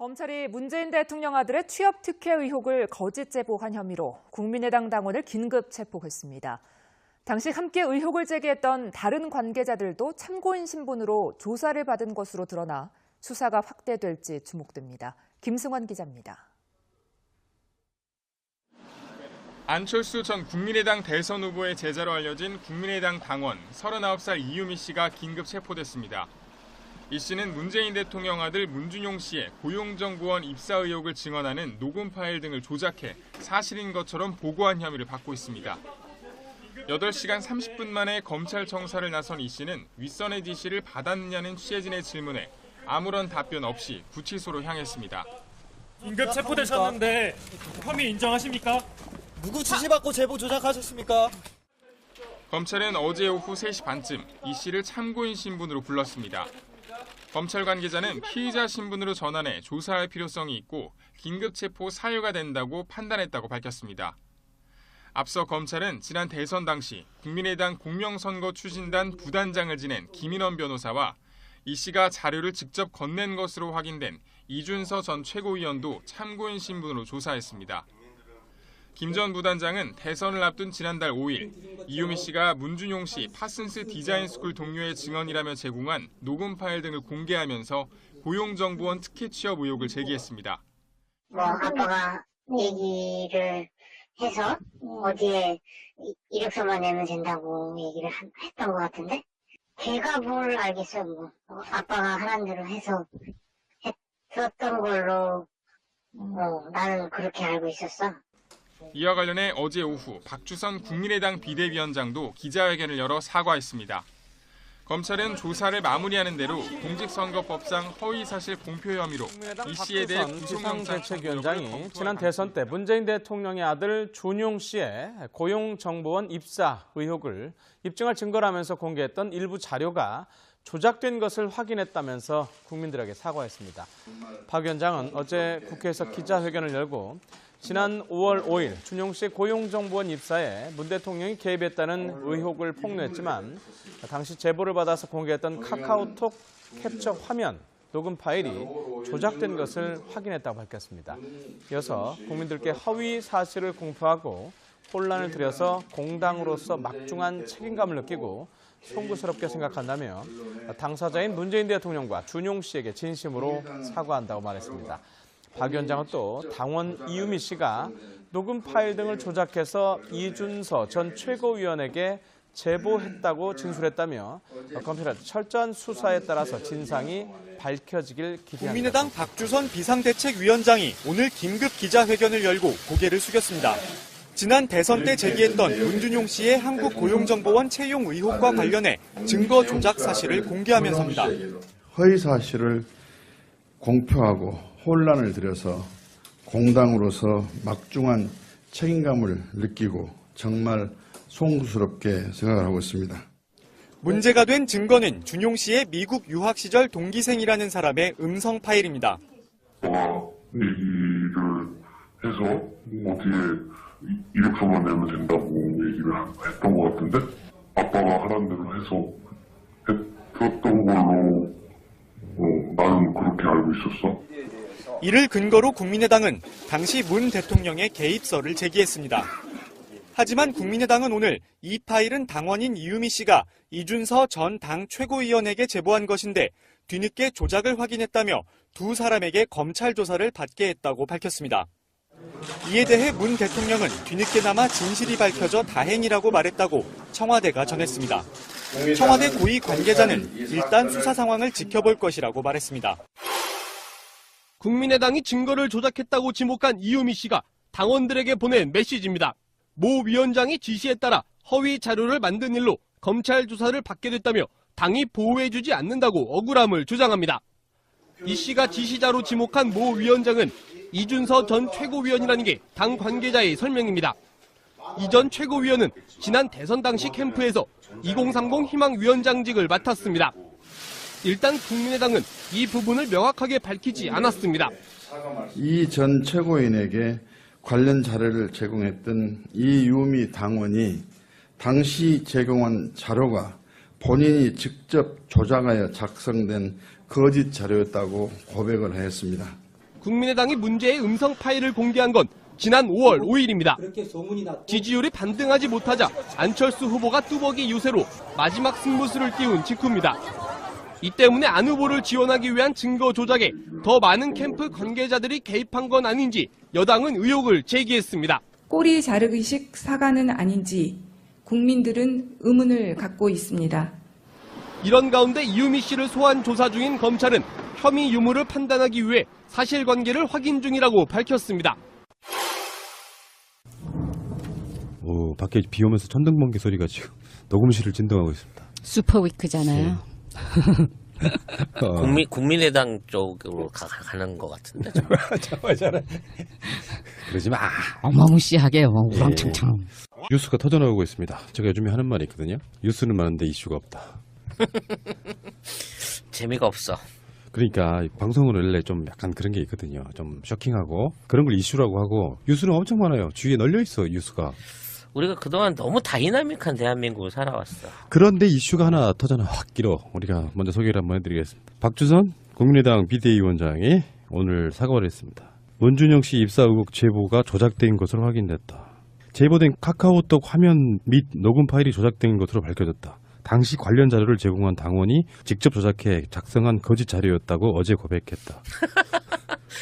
검찰이 문재인 대통령 아들의 취업 특혜 의혹을 거짓 제보한 혐의로 국민의당 당원을 긴급 체포했습니다. 당시 함께 의혹을 제기했던 다른 관계자들도 참고인 신분으로 조사를 받은 것으로 드러나 수사가 확대될지 주목됩니다. 김승환 기자입니다. 안철수 전 국민의당 대선 후보의 제자로 알려진 국민의당 당원 39살 이유미 씨가 긴급 체포됐습니다. 이 씨는 문재인 대통령 아들 문준용 씨의 고용정보원 입사 의혹을 증언하는 녹음 파일 등을 조작해 사실인 것처럼 보고한 혐의를 받고 있습니다. 8시간 30분 만에 검찰 청사를 나선 이 씨는 윗선의 지시를 받았느냐는 취재진의 질문에 아무런 답변 없이 구치소로 향했습니다. 긴급 체포되셨는데 혐의 인정하십니까? 누구 지시받고 제보 조작하셨습니까? 검찰은 어제 오후 3시 반쯤 이 씨를 참고인 신분으로 불렀습니다. 검찰 관계자는 피의자 신분으로 전환해 조사할 필요성이 있고 긴급 체포 사유가 된다고 판단했다고 밝혔습니다. 앞서 검찰은 지난 대선 당시 국민의당 공명선거 추진단 부단장을 지낸 김인원 변호사와 이 씨가 자료를 직접 건넨 것으로 확인된 이준서 전 최고위원도 참고인 신분으로 조사했습니다. 김 전 부단장은 대선을 앞둔 지난달 5일 이유미 씨가 문준용 씨 파슨스 디자인스쿨 동료의 증언이라며 제공한 녹음 파일 등을 공개하면서 고용정보원 특혜 취업 의혹을 제기했습니다. 아빠가 얘기를 해서 어디에 이력서만 내면 된다고 얘기를 했던 것 같은데 걔가 뭘 알겠어요. 아빠가 하라는 대로 해서 했었던 걸로 나는 그렇게 알고 있었어. 이와 관련해 어제 오후 박주선 국민의당 비대위원장도 기자회견을 열어 사과했습니다. 검찰은 조사를 마무리하는 대로 공직선거법상 허위사실 공표 혐의로 이 씨에 대해 구속영장 비상대책위원장이 지난 대선 때 문재인 대통령의 아들 준용 씨의 고용정보원 입사 의혹을 입증할 증거라면서 공개했던 일부 자료가 조작된 것을 확인했다면서 국민들에게 사과했습니다. 박 위원장은 어제 국회에서 기자회견을 열고 지난 5월 5일 준용 씨의 고용정보원 입사에 문 대통령이 개입했다는 의혹을 폭로했지만 당시 제보를 받아서 공개했던 카카오톡 캡처 화면, 녹음 파일이 조작된 것을 확인했다고 밝혔습니다. 이어서 국민들께 허위 사실을 공표하고 혼란을 드려서 공당으로서 막중한 책임감을 느끼고 송구스럽게 생각한다며 당사자인 문재인 대통령과 준용 씨에게 진심으로 사과한다고 말했습니다. 박 위원장은 또 당원 이유미 씨가 녹음 파일 등을 조작해서 이준서 전 최고위원에게 제보했다고 진술했다며 검찰의 철저한 수사에 따라서 진상이 밝혀지길 기대합니다. 국민의당 박주선 비상대책위원장이 오늘 긴급 기자회견을 열고 고개를 숙였습니다. 지난 대선 때 제기했던 문준용 씨의 한국고용정보원 채용 의혹과 관련해 증거 조작 사실을 공개하면서입니다. 허위 사실을 공표하고 혼란을 들여서 공당으로서 막중한 책임감을 느끼고 정말 송구스럽게 생각을 하고 있습니다. 문제가 된 증거는 준용 씨의 미국 유학 시절 동기생이라는 사람의 음성 파일입니다. 얘기를 해서 어디에 이력서만 내면 된다고 얘기를 했던 것 같은데 아빠가 하라는 대로 해서 했던 걸로 나는 그렇게 알고 있었어. 이를 근거로 국민의당은 당시 문 대통령의 개입설을 제기했습니다. 하지만 국민의당은 오늘 이 파일은 당원인 이유미 씨가 이준서 전 당 최고위원에게 제보한 것인데 뒤늦게 조작을 확인했다며 두 사람에게 검찰 조사를 받게 했다고 밝혔습니다. 이에 대해 문 대통령은 뒤늦게나마 진실이 밝혀져 다행이라고 말했다고 청와대가 전했습니다. 청와대 고위 관계자는 일단 수사 상황을 지켜볼 것이라고 말했습니다. 국민의당이 증거를 조작했다고 지목한 이유미 씨가 당원들에게 보낸 메시지입니다. 모 위원장이 지시에 따라 허위 자료를 만든 일로 검찰 조사를 받게 됐다며 당이 보호해주지 않는다고 억울함을 주장합니다. 이 씨가 지시자로 지목한 모 위원장은 이준서 전 최고위원이라는 게 당 관계자의 설명입니다. 이 전 최고위원은 지난 대선 당시 캠프에서 2030 희망위원장직을 맡았습니다. 일단 국민의당은 이 부분을 명확하게 밝히지 않았습니다. 이 전 최고위원에게 관련 자료를 제공했던 이유미 당원이 당시 제공한 자료가 본인이 직접 조작하여 작성된 거짓 자료였다고 고백을 했습니다. 국민의당이 문제의 음성 파일을 공개한 건 지난 5월 5일입니다. 지지율이 반등하지 못하자 안철수 후보가 뚜벅이 유세로 마지막 승부수를 띄운 직후입니다. 이 때문에 안 후보를 지원하기 위한 증거 조작에 더 많은 캠프 관계자들이 개입한 건 아닌지 여당은 의혹을 제기했습니다. 꼬리 자르기식 사과는 아닌지 국민들은 의문을 갖고 있습니다. 이런 가운데 이유미 씨를 소환 조사 중인 검찰은 혐의 유무를 판단하기 위해 사실관계를 확인 중이라고 밝혔습니다. 밖에 비 오면서 천둥번개 소리가 지금 녹음실을 진동하고 있습니다. 슈퍼위크잖아요. 국민의당 쪽으로 가는 것 같은데. 그러지 마. 어마무시하게 우렁창창. 뉴스가 터져나오고 있습니다. 제가 요즘에 하는 말이 있거든요. 뉴스는 많은데 이슈가 없다. 재미가 없어. 그러니까 방송은 원래 좀 약간 그런 게 있거든요. 좀 쇼킹하고 그런 걸 이슈라고 하고 뉴스는 엄청 많아요. 주위에 널려 있어 뉴스가. 우리가 그동안 너무 다이나믹한 대한민국을 살아왔어. 그런데 이슈가 하나 터져나 확 길어. 우리가 먼저 소개를 한번 해드리겠습니다. 박주선 국민의당 비대위원장이 오늘 사과를 했습니다. 문준영 씨 입사 의혹 제보가 조작된 것으로 확인됐다. 제보된 카카오톡 화면 및 녹음 파일이 조작된 것으로 밝혀졌다. 당시 관련 자료를 제공한 당원이 직접 조작해 작성한 거짓 자료였다고 어제 고백했다.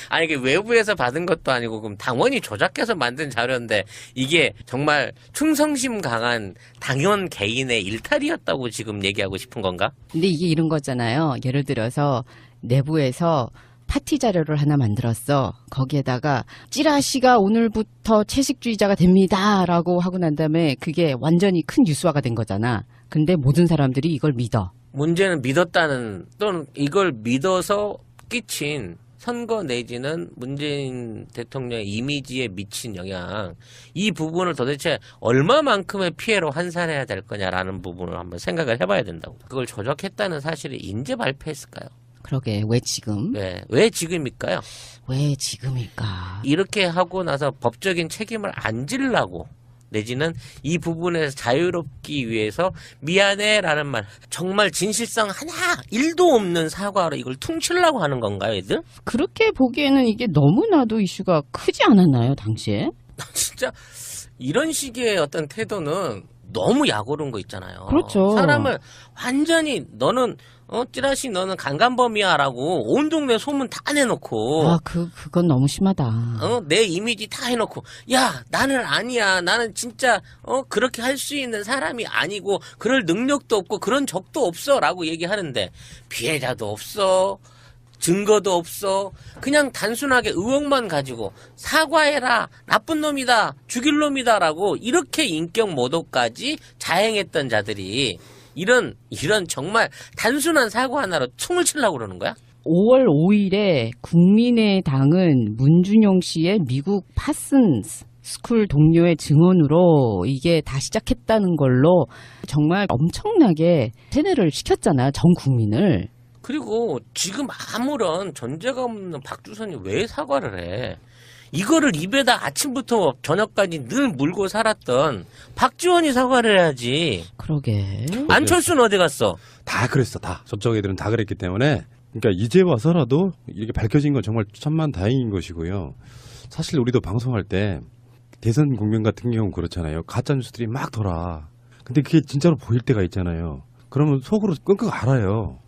아니 이게 외부에서 받은 것도 아니고 그럼 당원이 조작해서 만든 자료인데 이게 정말 충성심 강한 당원 개인의 일탈이었다고 지금 얘기하고 싶은 건가? 근데 이게 이런 거잖아요. 예를 들어서 내부에서 파티 자료를 하나 만들었어. 거기에다가 찌라시가 오늘부터 채식주의자가 됩니다라고 하고 난 다음에 그게 완전히 큰 뉴스화가 된 거잖아. 근데 모든 사람들이 이걸 믿어. 문제는 믿었다는 또는 이걸 믿어서 끼친 선거 내지는 문재인 대통령의 이미지에 미친 영향, 이 부분을 도대체 얼마만큼의 피해로 환산해야 될 거냐라는 부분을 한번 생각을 해봐야 된다고. 그걸 조작했다는 사실이 인제 발표했을까요? 그러게 왜 지금? 네, 왜 지금일까요? 왜 지금일까? 이렇게 하고 나서 법적인 책임을 안 지려고 내지는 이 부분에서 자유롭기 위해서 미안해라는 말, 정말 진실성 하나 1도 없는 사과로 이걸 퉁치려고 하는 건가요, 얘들? 그렇게 보기에는 이게 너무나도 이슈가 크지 않았나요, 당시에? 진짜 이런 식의 어떤 태도는 너무 약오른 거 있잖아요. 그렇죠. 사람을 완전히 너는 찌라시 너는 강간범이야라고 온 동네 소문 다 내놓고. 그건 너무 심하다. 내 이미지 다 해놓고 야 나는 아니야, 나는 진짜 그렇게 할 수 있는 사람이 아니고 그럴 능력도 없고 그런 적도 없어라고 얘기하는데 피해자도 없어, 증거도 없어, 그냥 단순하게 의혹만 가지고 사과해라, 나쁜 놈이다, 죽일 놈이다라고 이렇게 인격 모독까지 자행했던 자들이 이런 정말 단순한 사과 하나로 퉁을 치려고 그러는 거야? 5월 5일에 국민의당은 문준용 씨의 미국 파슨 스쿨 동료의 증언으로 이게 다 시작했다는 걸로 정말 엄청나게 세뇌를 시켰잖아, 전 국민을. 그리고 지금 아무런 전제가 없는 박주선이 왜 사과를 해? 이거를 입에다 아침부터 저녁까지 늘 물고 살았던 박지원이 사과를 해야지. 그러게. 안철수는 어디 갔어? 다 그랬어, 다. 저쪽 애들은 다 그랬기 때문에. 그러니까 이제 와서라도 이렇게 밝혀진 건 정말 천만 다행인 것이고요. 사실 우리도 방송할 때 대선 국면 같은 경우는 그렇잖아요. 가짜 뉴스들이 막 돌아. 근데 그게 진짜로 보일 때가 있잖아요. 그러면 속으로 끙끙 앓아요.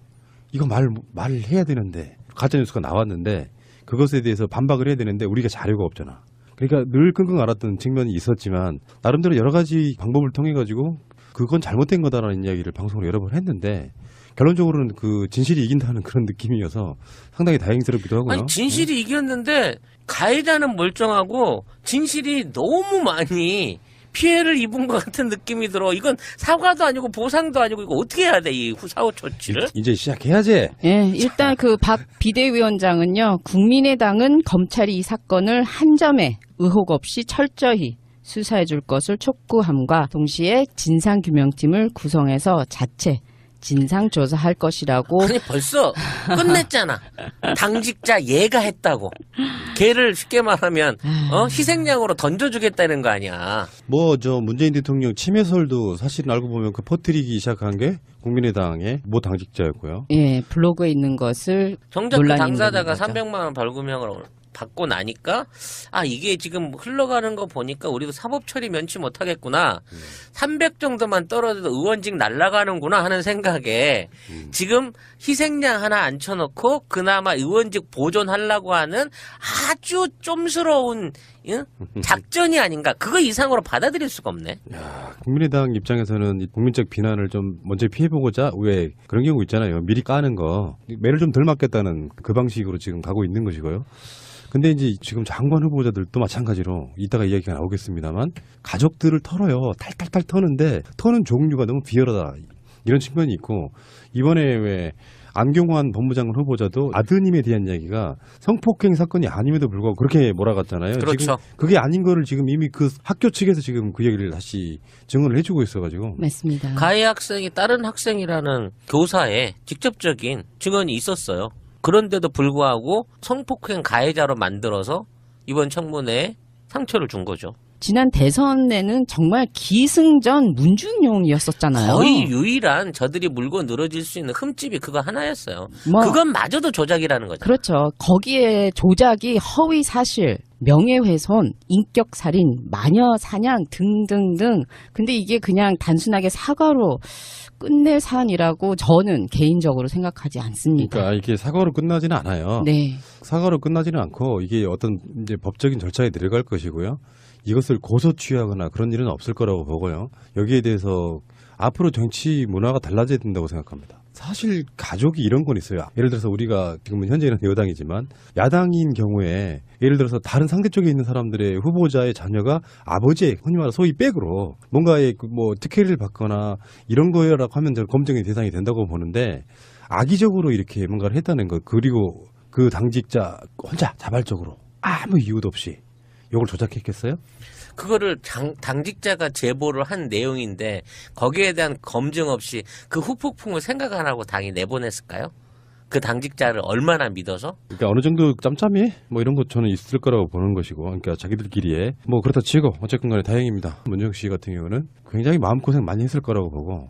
이거 말해야 되는데, 가짜 뉴스가 나왔는데 그것에 대해서 반박을 해야 되는데 우리가 자료가 없잖아. 그러니까 늘 끙끙 앓았던 측면이 있었지만 나름대로 여러 가지 방법을 통해 가지고 그건 잘못된 거다라는 이야기를 방송으로 여러 번 했는데 결론적으로는 그 진실이 이긴다는 그런 느낌이어서 상당히 다행스럽기도 하고요. 아니 진실이 이겼는데 가해자는 멀쩡하고 진실이 너무 많이 피해를 입은 것 같은 느낌이 들어. 이건 사과도 아니고 보상도 아니고 이거 어떻게 해야 돼, 이 후사후 조치를? 이제 시작해야지. 예, 일단 그 박 비대위원장은요, 국민의당은 검찰이 이 사건을 한 점의 의혹 없이 철저히 수사해 줄 것을 촉구함과 동시에 진상규명팀을 구성해서 자체 진상조사할 것이라고. 아니 벌써 끝냈잖아. 당직자 얘가 했다고. 걔를 쉽게 말하면 희생양으로 던져주겠다는 거 아니야. 문재인 대통령 침해설도 사실은 알고 보면 그 퍼뜨리기 시작한 게 국민의당의 모 당직자였고요. 예, 블로그에 있는 것을 정작 그 당사자가 300만 원 벌금형을 받고 나니까 이게 지금 흘러가는 거 보니까 우리도 사법 처리 면치 못하겠구나. 300 정도만 떨어져도 의원직 날아가는구나 하는 생각에 지금 희생양 하나 앉혀놓고 그나마 의원직 보존하려고 하는 아주 쫌스러운 작전이 아닌가. 그거 이상으로 받아들일 수가 없네. 야, 국민의당 입장에서는 국민적 비난을 좀 먼저 피해보고자 왜 그런 경우 있잖아요. 미리 까는 거. 매를 좀 덜 맞겠다는 그 방식으로 지금 가고 있는 것이고요. 근데 이제 지금 장관 후보자들도 마찬가지로 이따가 이야기가 나오겠습니다만 가족들을 털어요. 탈탈탈 터는데 터는 종류가 너무 비열하다. 이런 측면이 있고 이번에 왜 안경환 법무장관 후보자도 아드님에 대한 이야기가 성폭행 사건이 아님에도 불구하고 그렇게 몰아갔잖아요. 그렇죠. 지금 그게 아닌 거를 지금 이미 그 학교 측에서 지금 그 얘기를 다시 증언을 해주고 있어가지고. 맞습니다. 가해 학생이 다른 학생이라는 교사의 직접적인 증언이 있었어요. 그런데도 불구하고 성폭행 가해자로 만들어서 이번 청문회에 상처를 준 거죠. 지난 대선에는 정말 기승전 문준용이었었잖아요. 거의 유일한 저들이 물고 늘어질 수 있는 흠집이 그거 하나였어요. 뭐, 그건 마저도 조작이라는 거죠. 그렇죠. 거기에 조작이 허위 사실, 명예훼손, 인격살인, 마녀 사냥 등등등. 근데 이게 그냥 단순하게 사과로 끝낼 사안이라고 저는 개인적으로 생각하지 않습니다. 그러니까 이게 사과로 끝나지는 않아요. 네. 사과로 끝나지는 않고 이게 어떤 이제 법적인 절차에 들어갈 것이고요. 이것을 고소 취하거나 그런 일은 없을 거라고 보고요. 여기에 대해서 앞으로 정치 문화가 달라져야 된다고 생각합니다. 사실 가족이 이런 건 있어요. 예를 들어서 우리가 지금은 현재는 여당이지만 야당인 경우에 예를 들어서 다른 상대 쪽에 있는 사람들의 후보자의 자녀가 아버지의 흔히 말해 소위 백으로 뭔가의 뭐 특혜를 받거나 이런 거라고 하면 검증의 대상이 된다고 보는데 악의적으로 이렇게 뭔가를 했다는 것 그리고 그 당직자 혼자 자발적으로 아무 이유도 없이 이걸 조작했겠어요? 그거를 당직자가 제보를 한 내용인데 거기에 대한 검증 없이 그 후폭풍을 생각 안 하고 당이 내보냈을까요? 그 당직자를 얼마나 믿어서? 그러니까 어느 정도 짬짬이 뭐 이런 것 저는 있을 거라고 보는 것이고 그러니까 자기들끼리에 뭐 그렇다 치고 어쨌든 간에 다행입니다. 문정 씨 같은 경우는 굉장히 마음고생 많이 했을 거라고 보고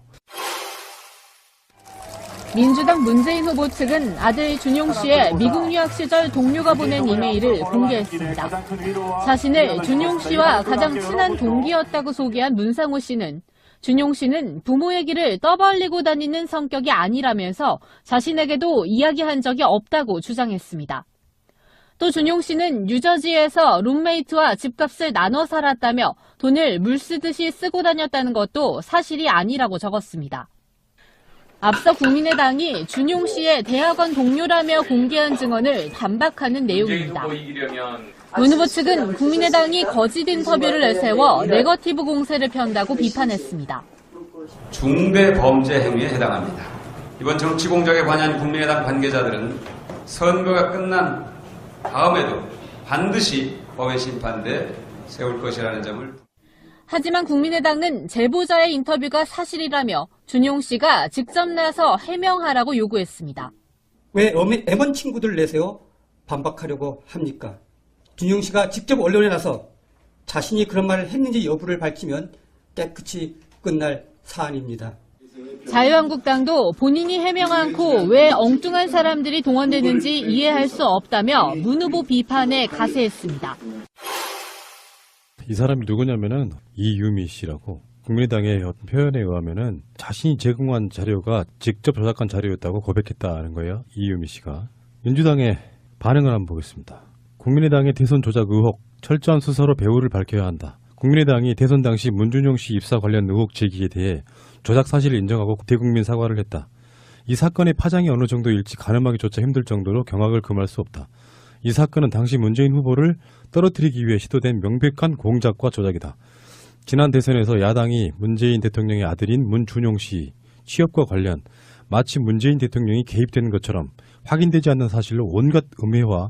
민주당 문재인 후보 측은 아들 준용 씨의 미국 유학 시절 동료가 보낸 이메일을 공개했습니다. 자신을 준용 씨와 가장 친한 동기였다고 소개한 문상호 씨는 준용 씨는 부모의 길을 떠벌리고 다니는 성격이 아니라면서 자신에게도 이야기한 적이 없다고 주장했습니다. 또 준용 씨는 뉴저지에서 룸메이트와 집값을 나눠 살았다며 돈을 물 쓰듯이 쓰고 다녔다는 것도 사실이 아니라고 적었습니다. 앞서 국민의당이 준용 씨의 대학원 동료라며 공개한 증언을 반박하는 내용입니다. 문 후보 측은 국민의당이 거짓 인터뷰를 내세워 네거티브 공세를 편다고 비판했습니다. 중대 범죄 행위에 해당합니다. 이번 정치 공작에 관여한 국민의당 관계자들은 선거가 끝난 다음에도 반드시 법의 심판대에 세울 것이라는 점을. 하지만 국민의당은 제보자의 인터뷰가 사실이라며 준용 씨가 직접 나서 해명하라고 요구했습니다. 왜 M1 친구들 내세요? 반박하려고 합니까? 준용 씨가 직접 언론에 나서 자신이 그런 말을 했는지 여부를 밝히면 깨끗이 끝날 사안입니다. 자유한국당도 본인이 해명 않고 왜 엉뚱한 사람들이 동원되는지 이해할 수 없다며 문 후보 비판에 가세했습니다. 이 사람이 누구냐면은 이유미 씨라고 국민의당의 표현에 의하면은 자신이 제공한 자료가 직접 조작한 자료였다고 고백했다는 거예요. 이유미 씨가. 민주당의 반응을 한번 보겠습니다. 국민의당의 대선 조작 의혹 철저한 수사로 배후를 밝혀야 한다. 국민의당이 대선 당시 문준용 씨 입사 관련 의혹 제기에 대해 조작 사실을 인정하고 대국민 사과를 했다. 이 사건의 파장이 어느 정도일지 가늠하기조차 힘들 정도로 경악을 금할 수 없다. 이 사건은 당시 문재인 후보를 떨어뜨리기 위해 시도된 명백한 공작과 조작이다. 지난 대선에서 야당이 문재인 대통령의 아들인 문준용 씨 취업과 관련 마치 문재인 대통령이 개입된 것처럼 확인되지 않는 사실로 온갖 음해와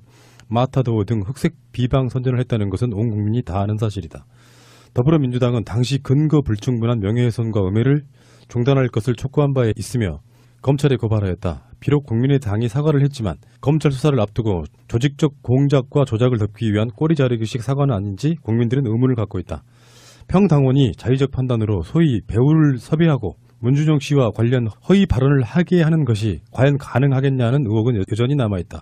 마타도어 등 흑색 비방 선전을 했다는 것은 온 국민이 다 아는 사실이다. 더불어민주당은 당시 근거 불충분한 명예훼손과 음해를 중단할 것을 촉구한 바 있으며 검찰에 고발하였다. 비록 국민의당이 사과를 했지만 검찰 수사를 앞두고 조직적 공작과 조작을 덮기 위한 꼬리 자르기식 사과는 아닌지 국민들은 의문을 갖고 있다. 평당원이 자의적 판단으로 소위 배우를 섭외하고 문준용 씨와 관련 허위 발언을 하게 하는 것이 과연 가능하겠냐는 의혹은 여전히 남아있다.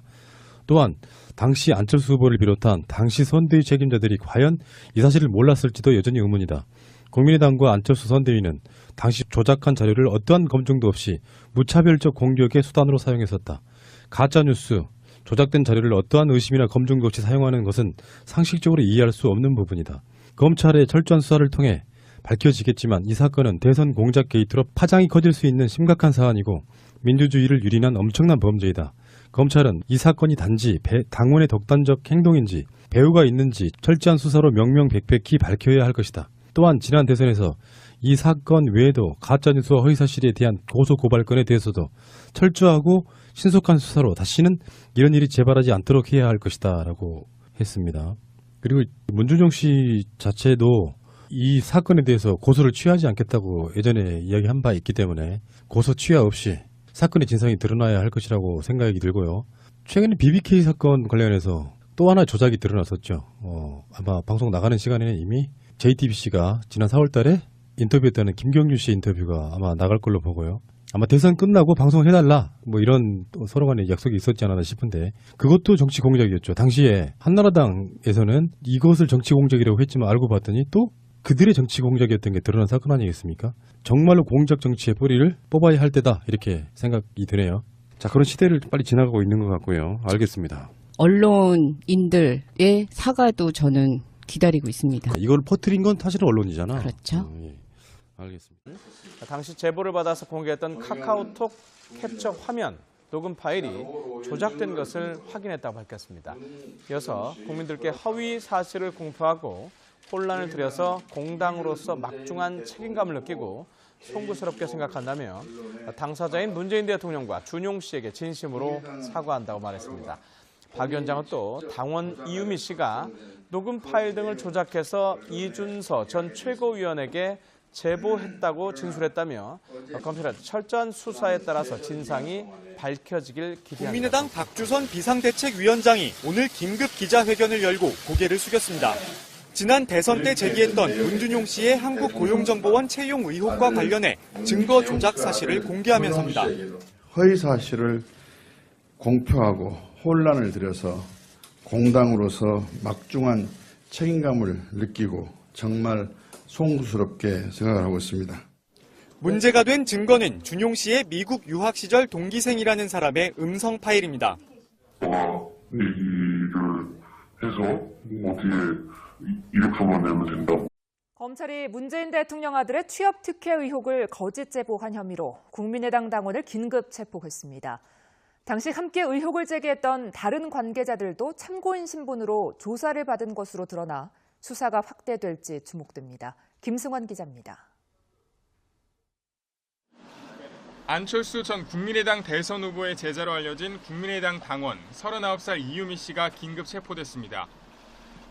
또한 당시 안철수 후보를 비롯한 당시 선대위 책임자들이 과연 이 사실을 몰랐을지도 여전히 의문이다. 국민의당과 안철수 선대위는 당시 조작한 자료를 어떠한 검증도 없이 무차별적 공격의 수단으로 사용했었다. 가짜뉴스, 조작된 자료를 어떠한 의심이나 검증도 없이 사용하는 것은 상식적으로 이해할 수 없는 부분이다. 검찰의 철저한 수사를 통해 밝혀지겠지만 이 사건은 대선 공작 게이트로 파장이 커질 수 있는 심각한 사안이고 민주주의를 유린한 엄청난 범죄이다. 검찰은 이 사건이 단지 당원의 독단적 행동인지 배후가 있는지 철저한 수사로 명명백백히 밝혀야 할 것이다. 또한 지난 대선에서 이 사건 외에도 가짜뉴스와 허위사실에 대한 고소고발건에 대해서도 철저하고 신속한 수사로 다시는 이런 일이 재발하지 않도록 해야 할 것이다 라고 했습니다. 그리고 문준용 씨 자체도 이 사건에 대해서 고소를 취하지 않겠다고 예전에 이야기한 바 있기 때문에 고소 취하 없이 사건의 진상이 드러나야 할 것이라고 생각이 들고요. 최근에 BBK 사건 관련해서 또 하나 조작이 드러났었죠. 아마 방송 나가는 시간에는 이미 JTBC가 지난 4월 달에 인터뷰했다는 김경률 씨의 인터뷰가 아마 나갈 걸로 보고요. 아마 대선 끝나고 방송해달라 뭐 이런 서로 간에 약속이 있었지 않았나 싶은데 그것도 정치 공작이었죠. 당시에 한나라당에서는 이것을 정치 공작이라고 했지만 알고 봤더니 또 그들의 정치 공작이었던 게 드러난 사건 아니겠습니까? 정말로 공작 정치의 뿌리를 뽑아야 할 때다 이렇게 생각이 드네요. 자, 그런 시대를 빨리 지나가고 있는 것 같고요. 알겠습니다. 언론인들의 사과도 저는 기다리고 있습니다. 이걸 퍼뜨린 건 사실은 언론이잖아. 그렇죠. 예. 알겠습니다. 당시 제보를 받아서 공개했던 카카오톡 캡처 화면, 녹음 파일이 조작된 것을 확인했다고 밝혔습니다. 이어서 국민들께 허위 사실을 공표하고 혼란을 들여서 공당으로서 막중한 책임감을 느끼고 송구스럽게 생각한다며 당사자인 문재인 대통령과 준용 씨에게 진심으로 사과한다고 말했습니다. 박 위원장은 또 당원 이유미 씨가 녹음 파일 등을 조작해서 이준서 전 최고위원에게 제보했다고 진술했다며 검찰의 철저한 수사에 따라서 진상이 밝혀지길 기대합니다. 국민의당 박주선 비상대책위원장이 오늘 긴급 기자회견을 열고 고개를 숙였습니다. 지난 대선 때 제기했던 문준용 씨의 한국고용정보원 채용 의혹과 관련해 증거 조작 사실을 공개하면서입니다. 허위 사실을 공표하고 혼란을 들여서 공당으로서 막중한 책임감을 느끼고 정말 송구스럽게 생각을 하고 있습니다. 문제가 된 증거는 준용 씨의 미국 유학 시절 동기생이라는 사람의 음성 파일입니다. 얘기를 해서 어디에 이력서만 내면 된다고. 검찰이 문재인 대통령 아들의 취업 특혜 의혹을 거짓 제보한 혐의로 국민의당 당원을 긴급 체포했습니다. 당시 함께 의혹을 제기했던 다른 관계자들도 참고인 신분으로 조사를 받은 것으로 드러나 수사가 확대될지 주목됩니다. 김승환 기자입니다. 안철수 전 국민의당 대선 후보의 제자로 알려진 국민의당 당원 39살 이유미 씨가 긴급 체포됐습니다.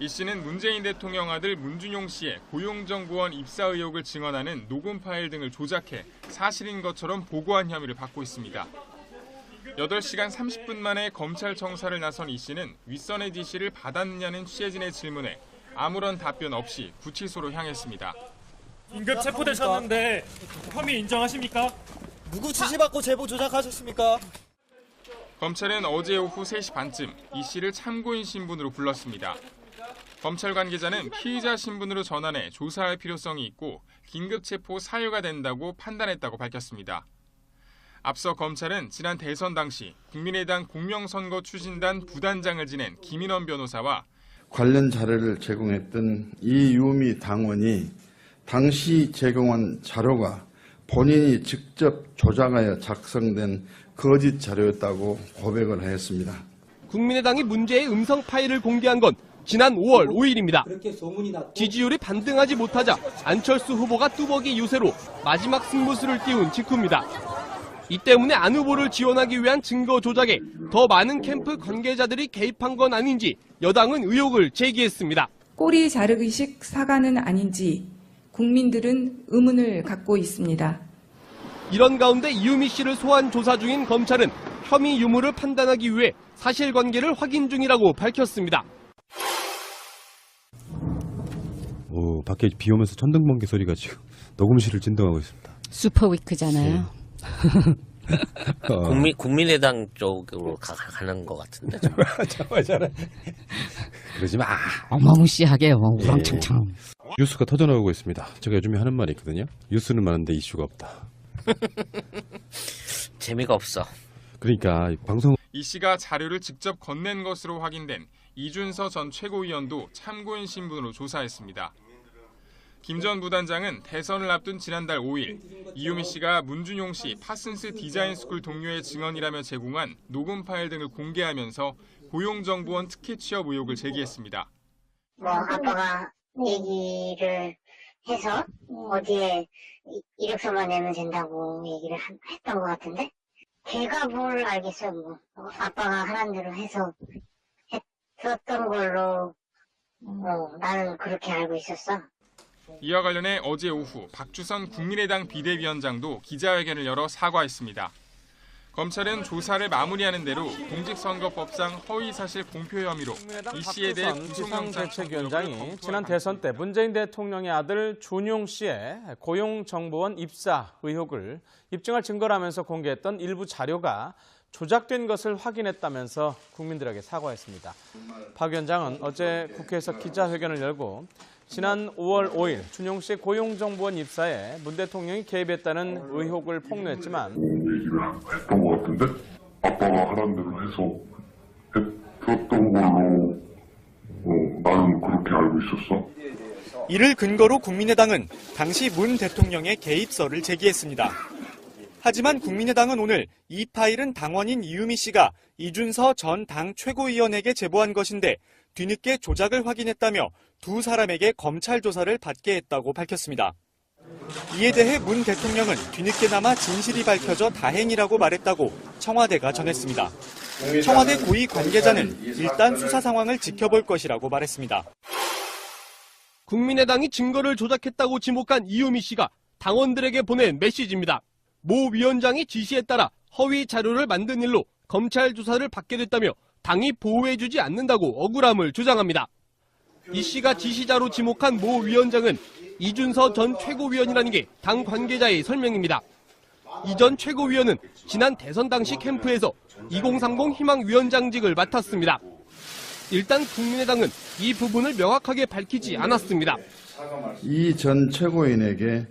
이 씨는 문재인 대통령 아들 문준용 씨의 고용정보원 입사 의혹을 증언하는 녹음 파일 등을 조작해 사실인 것처럼 보고한 혐의를 받고 있습니다. 8시간 30분 만에 검찰 청사를 나선 이 씨는 윗선의 지시를 받았느냐는 취재진의 질문에 아무런 답변 없이 구치소로 향했습니다. 긴급 체포되셨는데 혐의 인정하십니까? 누구 지시받고 제보 조작하셨습니까? 검찰은 어제 오후 3시 반쯤 이 씨를 참고인 신분으로 불렀습니다. 검찰 관계자는 피의자 신분으로 전환해 조사할 필요성이 있고 긴급 체포 사유가 된다고 판단했다고 밝혔습니다. 앞서 검찰은 지난 대선 당시 국민의당 공명선거 추진단 부단장을 지낸 김인원 변호사와 관련 자료를 제공했던 이유미 당원이 당시 제공한 자료가 본인이 직접 조작하여 작성된 거짓 자료였다고 고백을 하였습니다. 국민의당이 문제의 음성 파일을 공개한 건 지난 5월 5일입니다. 지지율이 반등하지 못하자 안철수 후보가 뚜벅이 유세로 마지막 승부수를 띄운 직후입니다. 이 때문에 안 후보를 지원하기 위한 증거 조작에 더 많은 캠프 관계자들이 개입한 건 아닌지 여당은 의혹을 제기했습니다. 꼬리 자르기식 사과는 아닌지 국민들은 의문을 갖고 있습니다. 이런 가운데 이유미 씨를 소환 조사 중인 검찰은 혐의 유무를 판단하기 위해 사실관계를 확인 중이라고 밝혔습니다. 오, 밖에 비 오면서 천둥번개 소리가 지금 녹음실을 진동하고 있습니다. 슈퍼위크잖아요. 국민의당 쪽으로 가는 것 같은데. 그러지 마. 어마무시하게 우렁창창. 뉴스가 터져나오고 있습니다. 제가 요즘에 하는 말이 있거든요. 뉴스는 많은데 이슈가 없다. 재미가 없어. 그러니까 방송. 이 씨가 자료를 직접 건넨 것으로 확인된 이준서 전 최고위원도 참고인 신분으로 조사했습니다. 김 전 부단장은 대선을 앞둔 지난달 5일 이유미 씨가 문준용 씨 파슨스 디자인스쿨 동료의 증언이라며 제공한 녹음 파일 등을 공개하면서 고용정보원 특혜 취업 의혹을 제기했습니다. 아빠가 얘기를 해서 어디에 이력서만 내면 된다고 얘기를 했던 것 같은데 걔가 뭘 알겠어요. 아빠가 하라는 대로 해서 했었던 걸로 나는 그렇게 알고 있었어. 이와 관련해 어제 오후 박주선 국민의당 비대위원장도 기자회견을 열어 사과했습니다. 검찰은 조사를 마무리하는 대로 공직선거법상 허위사실 공표 혐의로 이 씨에 대해 구속영장 비상대책위원장이 지난 대선 때 문재인 대통령의 아들 준용 씨의 고용정보원 입사 의혹을 입증할 증거라면서 공개했던 일부 자료가 조작된 것을 확인했다면서 국민들에게 사과했습니다. 박 위원장은 어제 국회에서 기자회견을 열고 지난 5월 5일 준용 씨의 고용정보원 입사에 문 대통령이 개입했다는 의혹을 폭로했지만 얘기를 했던 것 같은데 아빠가 하라는 대로 해서 했었던 걸로 나는 그렇게 알고 있었어. 이를 근거로 국민의당은 당시 문 대통령의 개입설을 제기했습니다. 하지만 국민의당은 오늘 이 파일은 당원인 이유미 씨가 이준서 전 당 최고위원에게 제보한 것인데 뒤늦게 조작을 확인했다며 두 사람에게 검찰 조사를 받게 했다고 밝혔습니다. 이에 대해 문 대통령은 뒤늦게나마 진실이 밝혀져 다행이라고 말했다고 청와대가 전했습니다. 청와대 고위 관계자는 일단 수사 상황을 지켜볼 것이라고 말했습니다. 국민의당이 증거를 조작했다고 지목한 이유미 씨가 당원들에게 보낸 메시지입니다. 모 위원장이 지시에 따라 허위 자료를 만든 일로 검찰 조사를 받게 됐다며 당이 보호해주지 않는다고 억울함을 주장합니다. 이 씨가 지시자로 지목한 모 위원장은 이준서 전 최고위원이라는 게 당 관계자의 설명입니다. 이 전 최고위원은 지난 대선 당시 캠프에서 2030 희망위원장직을 맡았습니다. 일단 국민의당은 이 부분을 명확하게 밝히지 않았습니다. 이 전 최고위원에게